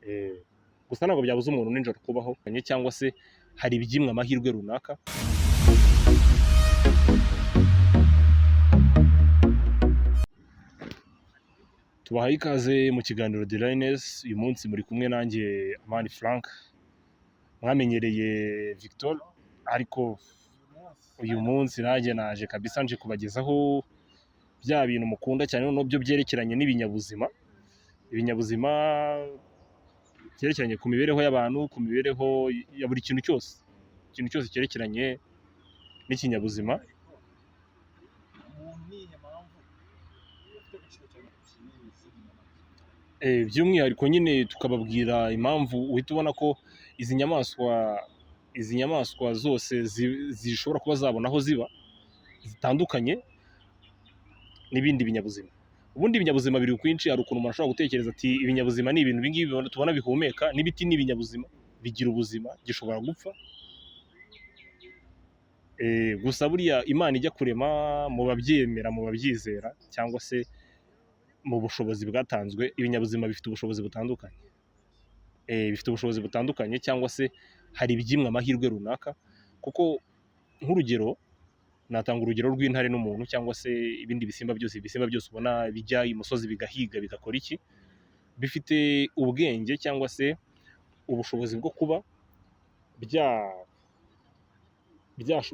Eh, gusa ntabwo byabuza umuntu nijoro kubaho cyangwa se hari ibyimwe amahirwe runaka. Tubahaye ikaze mu kiganiro The Lioness. Uyu munsi muri kumwe nanjye Amani Frank, mwamenyereye Victor, ariko uyu munsi nanjye naje kabisa nje kubagezaho bya bintu mukunda cyane noneho byo byerekeranye n'ibinyabuzima. Ibinyabuzima byerekeranye ku mibereho y'abantu, ku mibereho ya buri kintu cyose, ikintu cyose cyerekeranye n'ikinyabuzima. By'umwihariko nyine tukababwira impamvu uhita ubona ko izi nyamaswa zose zishobora kuba zabona aho ziba zitandukanye n'ibindi binyabuzima. Ubundi ibinyabuzima biri kwinshi, hari ukuntu umuntu ashobora gutekereza ati ibinyabuzima ni ibintu ibingibi tubona bihumeka, n'ibiti ni ibinyabuzima bigira ubuzima, gishobora gupfa. Gusa buriya Imana ijya kurema, mu babyemera, mu babyizera cyangwa se mu bushobozi bwatanzwe, ibinyabuzima bifite ubushobozi butandukanye. Bifite ubushobozi butandukanye cyangwa se hari ibyimwe amahirwe runaka, kuko nk'urugero natanga urugero rw'intare n'umuntu cyangwa se ibindi bisimba byose ubona bijya imusozi bigahiga bigakora iki, bifite ubwenge cyangwa se ubushobozi bwo kuba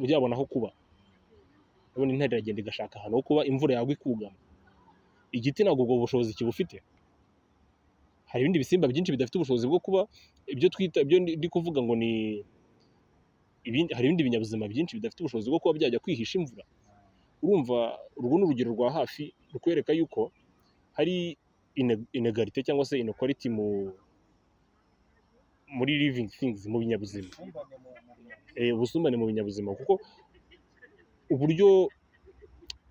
byabona aho kuba. Urabona intare iragenda igashaka ahantu ho kuba, imvura yagwa ikugama. Igiti ntabwo ubwo bushobozi kibufite. Hari ibindi bisimba byinshi bidafite ubushobozi bwo kuba, ibyo ndi kuvuga ngo ni hari ibindi binyabuzima byinshi bidafite ubushobozi bwo kuba byajya kwihisha imvura. Urumva urwo ni urugero rwa hafi rukwereka yuko hari inegalite cyangwa se inequality muri living things, mu binyabuzima. Ubusumbane mu binyabuzima, kuko uburyo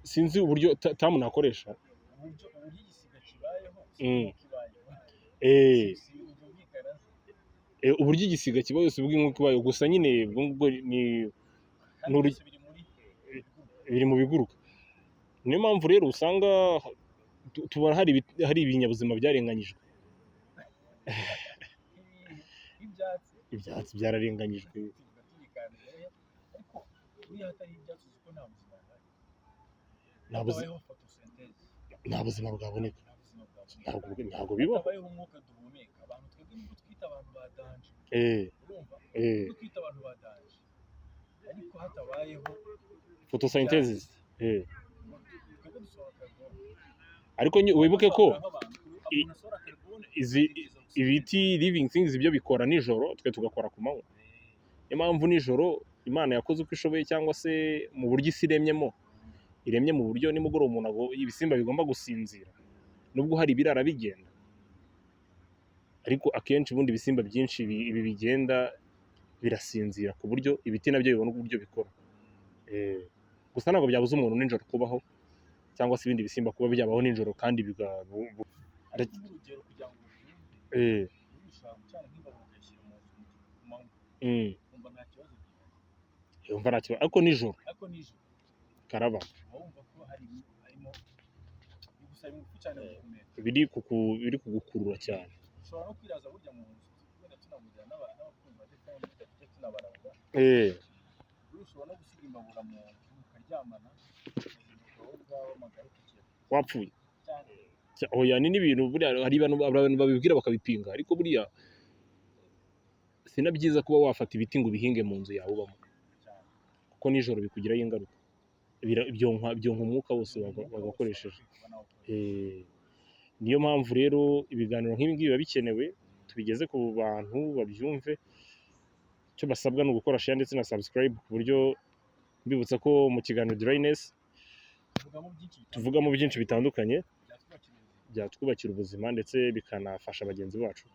sinzi uburyo tamu nakoresha. Uburyo igisiga kiba yose bw'inkoko ibayo, gusa nyine ubwo biri mu biguruka. Niyo mpamvu rero usanga tubona hari ibinyabuzima byarenganyijwe. Ibyatsi byararenganyijwe. Nta buzima bwaboneka, ntabwo bibaho. Photosynthesis. Ariko wibuke ko ibiti living things ibyo bikora nijoro, twe tugakora ku manywa. Niyo mpamvu nijoro Imana yakoze uko ishoboye, cyangwa se mu buryo isi iremye mu buryo nimugoroba ibisimba bigomba gusinzira, nubwo hari ibirara bigenda, ariko akenshi ubundi ibisimba byinshi ibi bigenda birasinzira, ku buryo ibiti nabyo bibona uburyo bikora. Gusa ntabwo byabuza umuntu nijoro kubaho, cyangwa se ibindi bisimba kuba byabaho nijoro kandi yumva nta kibazo, ariko nijoro karaba biri kugukurura cyane. Wapfuye. Oya, ni n'ibintu buriya hari abantu babibwira bakabipinga, ariko buriya si na byiza kuba wafata ibiti ngo ubihinge mu nzu yawe ubamo, kuko nijoro bikugiraho ingaruka. Byonka umwuka wose bagakoresheje. Niyo mpamvu rero ibiganiro nk'ibi ngibi biba bikenewe, tubigeze ku bantu babyumve. Icyo basabwa ni ugukora share ndetse na subscribe, ku buryo mbibutsa ko mu kiganiro The Lioness tuvugamo byinshi bitandukanye byatwubakira ubuzima ndetse bikanafasha bagenzi bacu.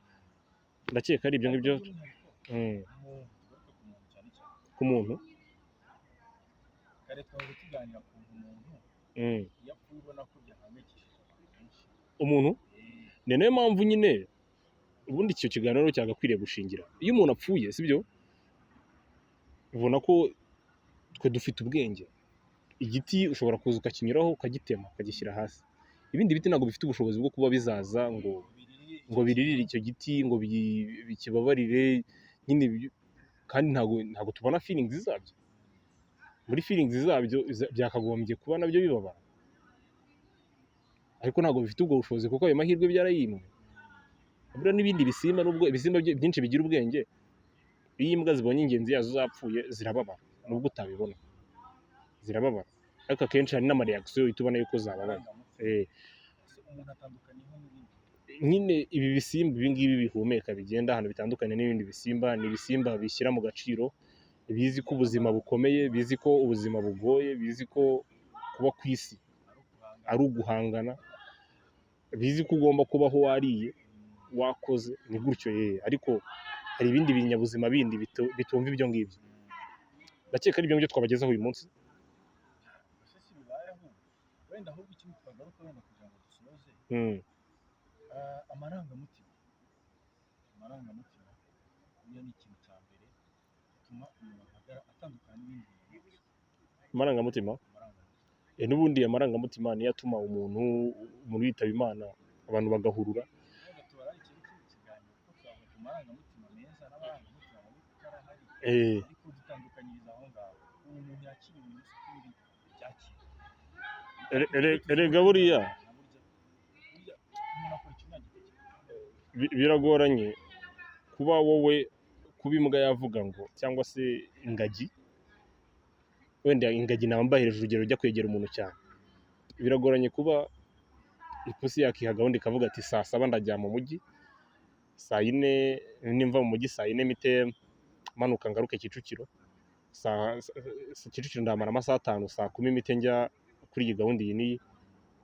Ndakeka ari ibyo ngibyo. Ku muntu umuntu ni nayo mpamvu nyine ubundi icyo kiganiro cyagakwiriye gushingira. Iyo umuntu apfuye, sibyo, ubona ko twe dufite ubwenge. Igiti ushobora kuza ukakinyuraho ukagitema ukagishyira hasi. Ibindi biti ntabwo bifite ubushobozi bwo kuba bizaza ngo ngo biririre icyo giti ngo bikibabarire nyine kandi ntabwo tubona feelings zabyo. Muri feelings zabyo byakagombye kuba nabyo bibabara, ariko ntabwo bifite ubwo bushobozi kuko ayo mahirwe byarayimwe. Buriya n'ibindi bisimba, nubwo ibisimba byinshi bigira ubwenge, iyo imbwa zibonye ingenzi yazo zapfuye zirababara, nubwo utabibona zirababara, ariko akenshi hari n'amareaction uhita ubona yuko zababaye. umuntu atandukaniyeho n'ibindi. Nyine ibi bisimba ibi ngibi bihumeka bigenda ahantu bitandukanye n'ibindi bisimba, ni ibisimba bishyira mu gaciro, bizi ko ubuzima bukomeye, bizi ko ubuzima bugoye, bizi ko kuba ku isi ari uguhangana, bizi ko ugomba kubaho wariye wakoze, ni gutyo ariko hari ibindi binyabuzima bindi bitumva ibyo ngibyo. Ndakeka ari ibyo ngibyo twabagezaho uyu munsi. Gusa si bibayeho, wenda ahubwo ikintu twagaruka wenda kugira ngo dusoze, amarangamutima niyo ni ikintu cya mbere gituma umuntu atandukana n'ibindi bintu. Amarangamutima n'ubundi amarangamutima niyo atuma umuntu yitaba Imana, abantu bagahurura. Wenda tubara ikindi kiganiro ko twavuga ku marangamutima meza n'amarangamutima mabi kutarahari, ariko dutandukanyiriza aho ngaho umuntu yakira ibintu n'ibindi byakira. Erega buriya biragoranye kuba wowe kuba imbwa yavuga ngo, cyangwa se ingagi, wenda ingagi naba mbahirije urugero ujya kwegera umuntu cyane, biragoranye kuba ipusi yakiha gahunda ikavuga ati saa saba ndajya mu mujyi, saa yine nimva mu mujyi saa yine mite manuka ngaruke Kicukiro, Kicukiro ndamara amasaha 5, saa 10 mite njya kuri iyi gahunda iyi n'iyi.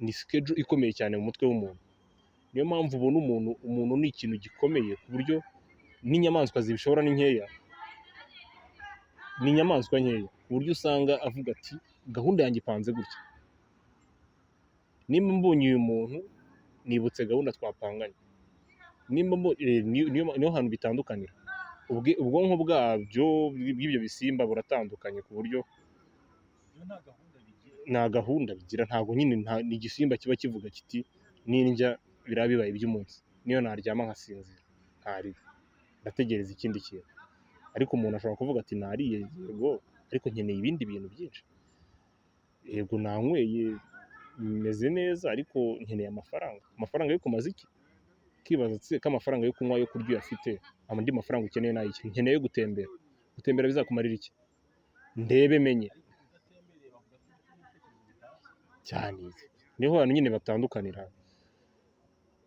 Ni schedule ikomeye cyane mu mutwe w'umuntu. Niyo mpamvu ubona umuntu ni ikintu gikomeye ku buryo n'inyamaswa zibishobora ni nkeya, n'inyamaswa nkeya ku buryo usanga avuga ati gahunda yanjye ipanze gutya, nimba mbonye uyu muntu nibutse gahunda twapanganye, niyo hantu bitandukanira. Ubwonko bwabyo bw'ibyo bisimba buratandukanye ku buryo nta gahunda bigira, ntabwo nyine ni igisimba kiba kivuga kiti nindya biraba bibaye iby'umunsi, niyo naryama nkasinzira ntariwe ndategereza ikindi kintu. Ariko umuntu ashobora kuvuga ati nariye yego, ariko nkeneye ibindi bintu byinshi. Yego nanyweye meze neza, ariko nkeneye amafaranga yo kumaza iki, kibaza ko amafaranga yo kunywa yo kurya uyafite, andi mafaranga ukeneye n'ayiki. Nkeneye gutembera bizakumarira iki? Ndebe menye cyane. Niho hantu nyine batandukanira.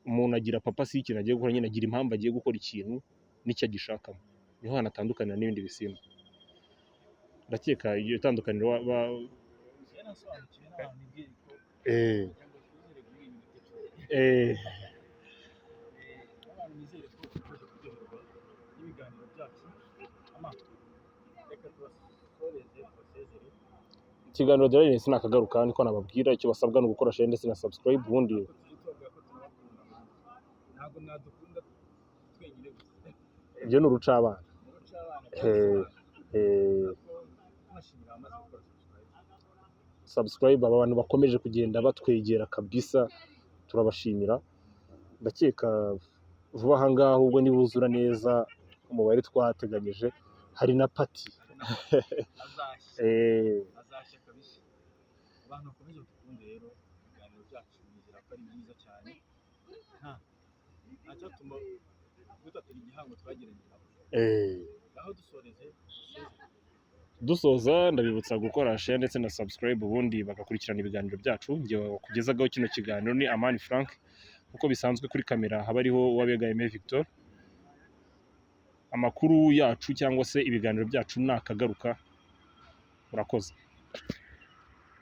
Umuntu agira papa si ikintu agiye gukora, nyine agira impamvu agiye gukora ikintu n'icyo agishakamo. Niho hantu atandukanira n'ibindi bisimba. Ndakeka iryo tandukaniro ikiganiro rero sinakagaruka, niko nababwira icyo basabwa no gukora share ndetse na subscribe. Ubundi ntabwo mwadukunda twenyine gusa, ibyo ni urucabana. Subscribe aba bantu bakomeje kugenda batwegera kabisa, turabashimira. Ndakeka vuba aha ngaha ubwo nibuzura neza umubare twateganyije, hari na pati azashya kabisa. Abantu bakomeje dukunde rero ibiganiro byacu nizera ko ari byiza cyane, ntacyatuma dutatira igihango twagiranye nabo. Aho dusoza ndabibutsa gukora share ndetse na subscribe, ubundi bagakurikirana ibiganiro byacu. Njye wakugezagaho kino kiganiro ni Amani Frank, uko bisanzwe kuri kamera haba ariho Uwabega Aime Victor. Amakuru yacu cyangwa se ibiganiro byacu nakagaruka. Murakoze.